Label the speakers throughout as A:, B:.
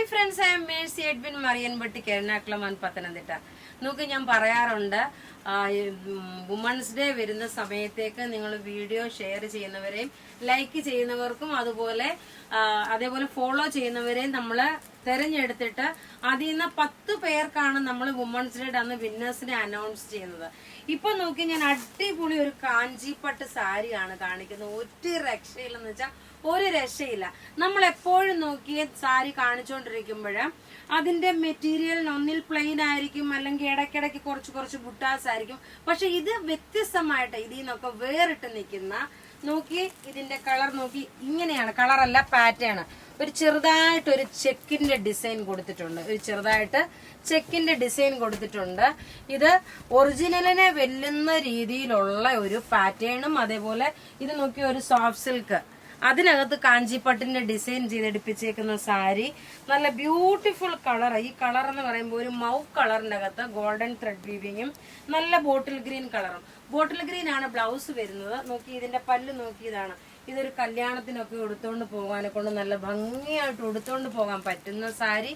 A: Hi friends, I am Mercy Edwin Mariyanpatti, Ernakulam, Pathanamthitta. നോക്കി ഞാൻ പറയാറുണ്ട്, വുമൺസ് ഡേ വരുന്ന സമയത്തേക്ക് നിങ്ങൾ വീഡിയോ ഷെയർ ചെയ്യുന്നവരെയും ലൈക്ക് ചെയ്യുന്നവർക്കും അതേപോലെ ഫോളോ ചെയ്യുന്നവരെയും നമ്മൾ തെരഞ്ഞെടുത്തിട്ട് അതിൽ നിന്ന് 10 പേർക്കാണ് നമ്മൾ വുമൺസ് ഡേ അന്ന് വിന്നേഴ്സിനെ അനൗൺസ് ചെയ്യുന്നത്. ഇപ്പൊ നോക്കി ഞാൻ അടിപൊളി ഒരു കാഞ്ചിപ്പട്ട് സാരിയാണ് കാണിക്കുന്നത്. ഒരു രക്ഷയില്ലെന്ന് വെച്ചാൽ ഒരു രക്ഷയില്ല. നമ്മൾ എപ്പോഴും നോക്കിയ സാരി കാണിച്ചുകൊണ്ടിരിക്കുമ്പോഴ് അതിന്റെ മെറ്റീരിയൽ ഒന്നിൽ പ്ലെയിൻ ആയിരിക്കും, അല്ലെങ്കിൽ ഇടയ്ക്കിടയ്ക്ക് കുറച്ച് ബുട്ടാസ് ആയിരിക്കും. പക്ഷെ ഇത് വ്യത്യസ്തമായിട്ട് ഇതിൽ നിന്നൊക്കെ വേറിട്ട് നിൽക്കുന്ന, നോക്കി ഇതിന്റെ കളർ നോക്കി, ഇങ്ങനെയാണ്, കളറല്ല പാറ്റേൺ. ഒരു ചെറുതായിട്ടൊരു ചെക്കിന്റെ ഡിസൈൻ കൊടുത്തിട്ടുണ്ട്, ഇത് ഒറിജിനലിനെ വെല്ലുന്ന രീതിയിലുള്ള ഒരു പാറ്റേണും, അതേപോലെ ഇത് നോക്കി ഒരു സോഫ്റ്റ് സിൽക്ക്, അതിനകത്ത് കാഞ്ചിപ്പട്ടിന്റെ ഡിസൈൻ ചെയ്തെടുപ്പിച്ചേക്കുന്ന സാരി. നല്ല ബ്യൂട്ടിഫുൾ കളർ. ഈ കളർ എന്ന് പറയുമ്പോൾ ഒരു മൗ കളറിന്റെ അകത്ത് ഗോൾഡൻ ത്രെഡ് വീവിങ്ങും നല്ല ബോട്ടിൽ ഗ്രീൻ കളറും. ബോട്ടിൽ ഗ്രീൻ ആണ് ബ്ലൗസ് വരുന്നത്. നോക്കി ഇതിന്റെ പല്ല് നോക്കിയതാണ്. ഇതൊരു കല്യാണത്തിനൊക്കെ ഉടുത്തോണ്ട് പോകാനെ കൊണ്ട് നല്ല ഭംഗിയായിട്ട് ഉടുത്തോണ്ട് പോകാൻ പറ്റുന്ന സാരി.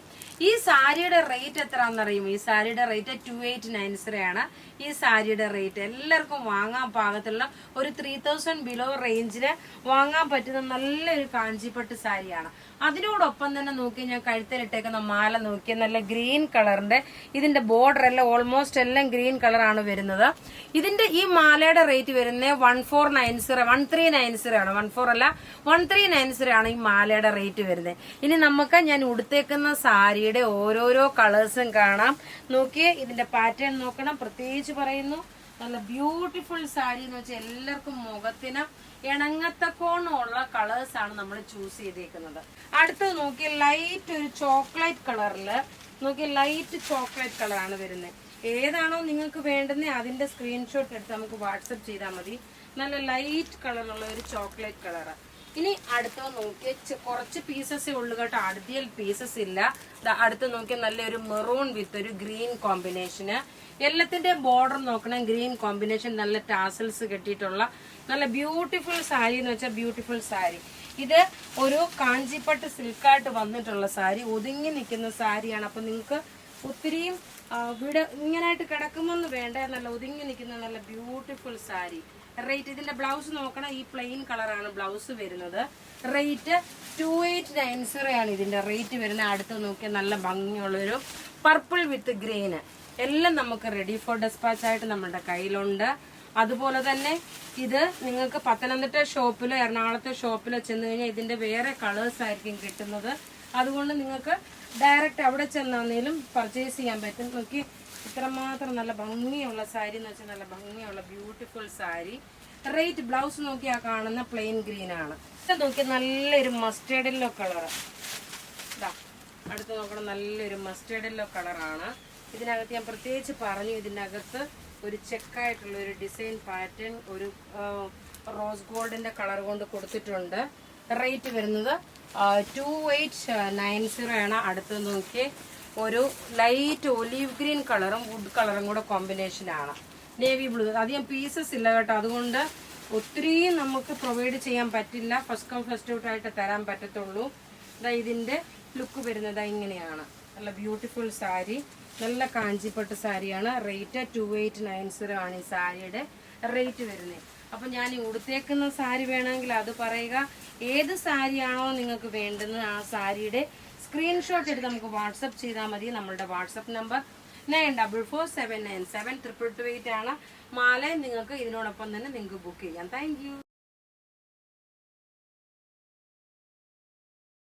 A: ഈ സാരിയുടെ റേറ്റ് എത്രയാണെന്നറിയും? ഈ സാരിയുടെ റേറ്റ് 2890 ആണ്. ഈ സാരിയുടെ റേറ്റ് എല്ലാവർക്കും വാങ്ങാൻ പാകത്തുള്ള ഒരു 3000 ബിലോ റേഞ്ചില് വാങ്ങാൻ പറ്റുന്ന നല്ലൊരു കാഞ്ചിപ്പട്ട് സാരിയാണ്. അതിനോടൊപ്പം തന്നെ നോക്കി ഞാൻ കഴുത്തിലിട്ടേക്കുന്ന മാല നോക്കിയ നല്ല ഗ്രീൻ കളറിന്റെ, ഇതിന്റെ ബോർഡർ എല്ലാം ഓൾമോസ്റ്റ് എല്ലാം ഗ്രീൻ കളറാണ് വരുന്നത്. ഇതിന്റെ ഈ മാലയുടെ റേറ്റ് വരുന്നത് 1390 ആണ്. 14 അല്ല, 1390 ആണ് ഈ മാലയുടെ റേറ്റ് വരുന്നത്. ഇനി നമുക്ക് ഞാൻ ഉടുത്തേക്കുന്ന സാരിയുടെ ഓരോരോ കളേഴ്സും കാണാം. നോക്കിയേ, ഇതിന്റെ പാറ്റേൺ നോക്കണം. പ്രത്യേകിച്ച് പറയുന്നു, നല്ല ബ്യൂട്ടിഫുൾ സാരി എന്ന് വെച്ചാൽ എല്ലാവർക്കും മുഖത്തിന് ഇണങ്ങത്തക്കോണമുള്ള കളേഴ്സ് ആണ് നമ്മൾ ചൂസ് ചെയ്തേക്കുന്നത്. അടുത്തത് നോക്കി, ലൈറ്റ് ഒരു ചോക്ലേറ്റ് കളറില്, നോക്കി ലൈറ്റ് ചോക്ലേറ്റ് കളറാണ് വരുന്നത്. ഏതാണോ നിങ്ങൾക്ക് വേണ്ടുന്നത് അതിന്റെ സ്ക്രീൻഷോട്ട് എടുത്ത് നമുക്ക് വാട്സപ്പ് ചെയ്താൽ മതി. നല്ല ലൈറ്റ് കളറുള്ള ഒരു ചോക്ലേറ്റ് കളറ്. ഇനി അടുത്ത നോക്കിയ കുറച്ച് പീസസേ ഉള്ളു കേട്ടോ, അധികം പീസസ് ഇല്ല. അടുത്ത് നോക്കിയ നല്ലൊരു മെറൂൺ വിത്ത് ഒരു ഗ്രീൻ കോമ്പിനേഷന്. എല്ലാത്തിന്റെ ബോർഡർ നോക്കണം, ഗ്രീൻ കോമ്പിനേഷൻ, നല്ല ടാസൽസ് കെട്ടിയിട്ടുള്ള നല്ല ബ്യൂട്ടിഫുൾ സാരി എന്ന് വെച്ചാൽ ബ്യൂട്ടിഫുൾ സാരി. ഇത് ഒരു കാഞ്ചിപ്പട്ട് സിൽക്കായിട്ട് വന്നിട്ടുള്ള സാരി, ഒതുങ്ങി നിൽക്കുന്ന സാരിയാണ്. അപ്പൊ നിങ്ങൾക്ക് ഒത്തിരിയും ഇവിടെ ഇങ്ങനായിട്ട് കിടക്കുമെന്ന് വേണ്ട, നല്ല ഒതുങ്ങി നിൽക്കുന്ന നല്ല ബ്യൂട്ടിഫുൾ സാരി. റേറ്റ്, ഇതിന്റെ ബ്ലൗസ് നോക്കണം, ഈ പ്ലെയിൻ കളറാണ് ബ്ലൗസ് വരുന്നത്. റേറ്റ് 2890 ആണ് ഇതിന്റെ റേറ്റ് വരുന്നത്. അടുത്ത് നോക്കിയാൽ നല്ല ഭംഗിയുള്ളൊരു പർപ്പിൾ വിത്ത് ഗ്രീന്. എല്ലാം നമുക്ക് റെഡി ഫോർ ഡെസ്പാച്ച് ആയിട്ട് നമ്മുടെ കയ്യിലുണ്ട്. അതുപോലെ തന്നെ ഇത് നിങ്ങൾക്ക് പത്തനംതിട്ട ഷോപ്പിലോ എറണാകുളത്തെ ഷോപ്പിലോ ചെന്ന് കഴിഞ്ഞാൽ ഇതിന്റെ വേറെ കളേഴ്സ് ആയിരിക്കും കിട്ടുന്നത്. അതുകൊണ്ട് നിങ്ങൾക്ക് ഡയറക്റ്റ് അവിടെ ചെന്നാന്നേലും പർച്ചേസ് ചെയ്യാൻ പറ്റും. നോക്കി ഇത്രമാത്രം നല്ല ഭംഗിയുള്ള സാരി എന്ന് വെച്ചാൽ നല്ല ഭംഗിയുള്ള ബ്യൂട്ടിഫുൾ സാരി. റേറ്റ്, ബ്ലൗസ് നോക്കി ആ കാണുന്ന പ്ലെയിൻ ഗ്രീൻ ആണ്. ഇത് നോക്കി നല്ലൊരു മസ്റ്റേർഡ് യെല്ലോ കളർ. ഇതാ അടുത്ത് നോക്കണം, നല്ലൊരു മസ്റ്റേർഡ് യെല്ലോ കളറാണ്. ഇതിനകത്ത് ഞാൻ പ്രത്യേകിച്ച് പറഞ്ഞു, ഇതിനകത്ത് ഒരു ചെക്കായിട്ടുള്ള ഒരു ഡിസൈൻ പാറ്റേൺ ഒരു റോസ് ഗോൾഡിന്റെ കളർ കൊണ്ട് കൊടുത്തിട്ടുണ്ട്. റേറ്റ് വരുന്നത് 2890 ആണ്. അടുത്ത് നോക്കി ഒരു ലൈറ്റ് ഒലീവ് ഗ്രീൻ കളറും വുഡ് കളറും കൂടെ കോമ്പിനേഷൻ ആണ്. Navy blue. അധികം പീസസ് ഇല്ല കേട്ടോ, അതുകൊണ്ട് ഒത്തിരിയും നമുക്ക് പ്രൊവൈഡ് ചെയ്യാൻ പറ്റില്ല. ഫസ്റ്റ് കം ഫസ്റ്റ് ഔട്ട് ആയിട്ട് തരാൻ പറ്റത്തുള്ളൂ. ഇതിന്റെ ലുക്ക് വരുന്നത് ഇങ്ങനെയാണ്. നല്ല ബ്യൂട്ടിഫുൾ സാരി, നല്ല കാഞ്ചിപ്പട്ട് സാരിയാണ്. റേറ്റ് 2890 ആണ് ഈ സാരിയുടെ റേറ്റ് വരുന്നത്. അപ്പൊ ഞാൻ ഈ ഉടുത്തേക്കുന്ന സാരി വേണമെങ്കിൽ അത് പറയുക. ഏത് സാരിയാണോ നിങ്ങൾക്ക് വേണ്ടുന്നത് ആ സാരിയുടെ സ്ക്രീൻഷോട്ട് എടുത്ത് നമുക്ക് വാട്സപ്പ് ചെയ്താൽ മതി. നമ്മളുടെ വാട്സപ്പ് നമ്പർ 9447972228 ആണ്. മാല നിങ്ങൾക്ക് ഇതിനോടൊപ്പം തന്നെ നിങ്ങൾക്ക് ബുക്ക് ചെയ്യാം. Thank you.